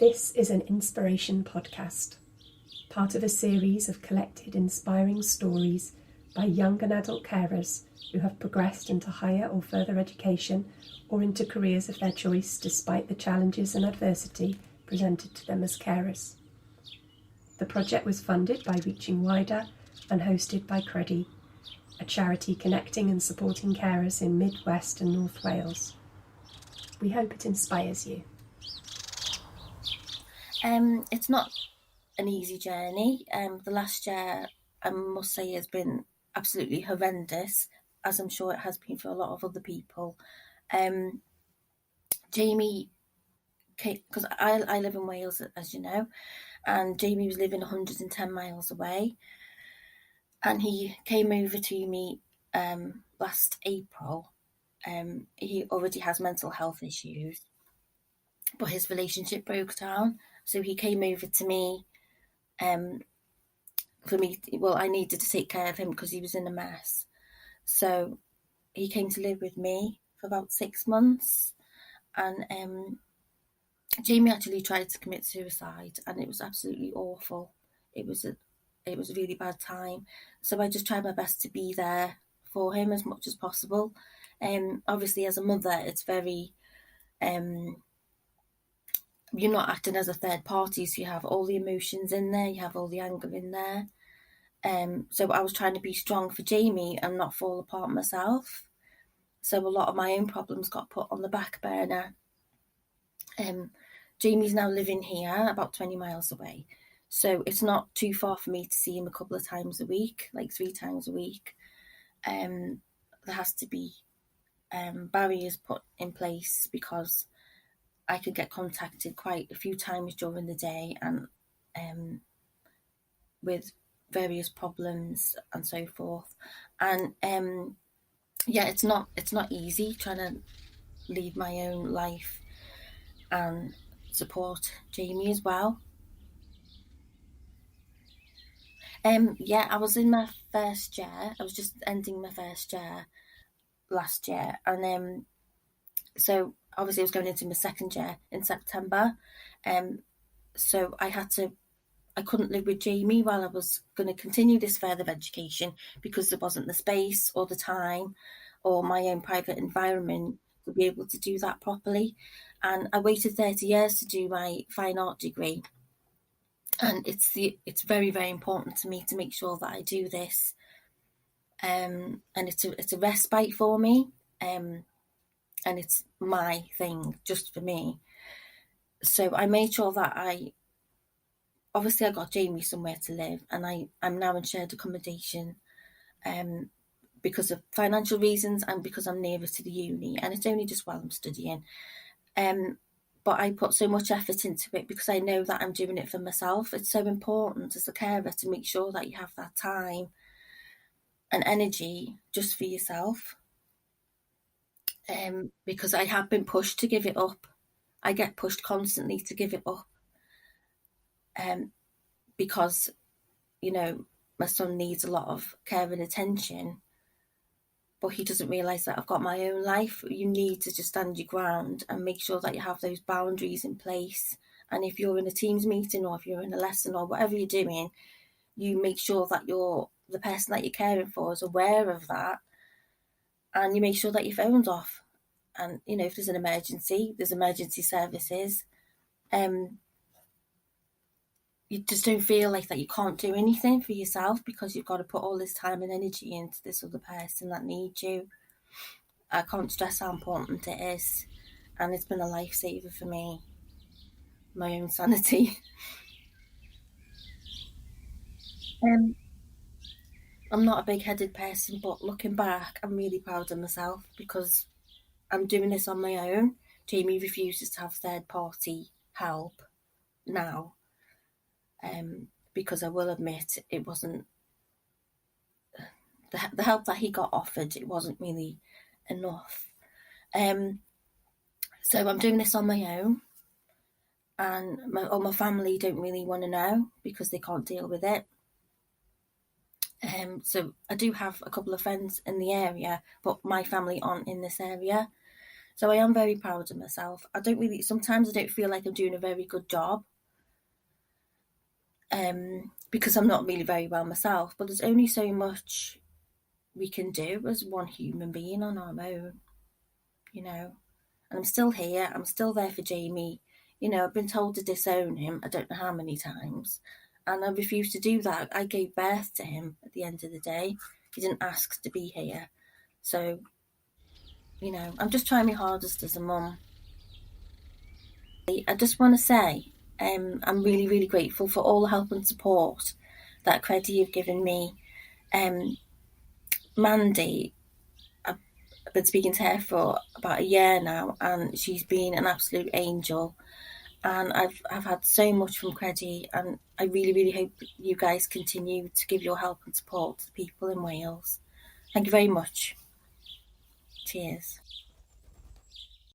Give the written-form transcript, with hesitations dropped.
This is an inspiration podcast, part of a series of collected inspiring stories by young and adult carers who have progressed into higher or further education or into careers of their choice despite the challenges and adversity presented to them as carers. The project was funded by Reaching Wider and hosted by Credu, a charity connecting and supporting carers in Mid West and North Wales. We hope it inspires you. It's not an easy journey. The last year, I must say, has been absolutely horrendous, as I'm sure it has been for a lot of other people. Jamie, because I live in Wales, as you know, and Jamie was living 110 miles away, and he came over to me last April. He already has mental health issues, but his relationship broke down. So he came over to me for me. Well, I needed to take care of him because he was in a mess. So he came to live with me for about 6 months, and Jamie actually tried to commit suicide, and it was absolutely awful. It was a really bad time. So I just tried my best to be there for him as much as possible. Obviously, as a mother, it's very you're not acting as a third party, so you have all the emotions in there, you have all the anger in there. So I was trying to be strong for Jamie and not fall apart myself. So a lot of my own problems got put on the back burner. Jamie's now living here, about 20 miles away. So it's not too far for me to see him a couple of times a week, like 3 times a week. There has to be barriers put in place because I could get contacted quite a few times during the day and with various problems and so forth. And it's not easy trying to lead my own life and support Jamie as well. I was in my first year. I was just ending my first year last year, and so obviously I was going into my second year in September. So I couldn't live with Jamie while I was going to continue this further education because there wasn't the space or the time or my own private environment to be able to do that properly. And I waited 30 years to do my fine art degree. And it's very, very important to me to make sure that I do this. And it's a respite for me. And it's my thing, just for me. So I made sure that I got Jamie somewhere to live, and I'm now in shared accommodation because of financial reasons and because I'm nearer to the uni, and it's only just while I'm studying. But I put so much effort into it because I know that I'm doing it for myself. It's so important as a carer to make sure that you have that time and energy just for yourself. Because I have been pushed to give it up. I get pushed constantly to give it up. Because, my son needs a lot of care and attention, but he doesn't realise that I've got my own life. You need to just stand your ground and make sure that you have those boundaries in place. And if you're in a Teams meeting or if you're in a lesson or whatever you're doing, you make sure that the person that you're caring for is aware of that, and you make sure that your phone's off. And, if there's an emergency, there's emergency services. You just don't feel like that you can't do anything for yourself because you've got to put all this time and energy into this other person that needs you. I can't stress how important it is, and it's been a lifesaver for me, my own sanity. I'm not a big-headed person, but looking back, I'm really proud of myself because I'm doing this on my own. Jamie refuses to have third-party help now. Because I will admit it wasn't the help that he got offered, it wasn't really enough. So I'm doing this on my own, and my family don't really want to know because they can't deal with it. So I do have a couple of friends in the area, but my family aren't in this area. So I am very proud of myself. Sometimes I don't feel like I'm doing a very good job, because I'm not really very well myself, but there's only so much we can do as one human being on our own, you know. And I'm still here, I'm still there for Jamie. I've been told to disown him, I don't know how many times, and I refuse to do that. I gave birth to him at the end of the day. He didn't ask to be here. So, I'm just trying my hardest as a mum. I just want to say, I'm really, really grateful for all the help and support that Credu have given me. Mandy, I've been speaking to her for about a year now, and she's been an absolute angel. And I've had so much from Credu, and I really, really hope you guys continue to give your help and support to the people in Wales. Thank you very much. Cheers.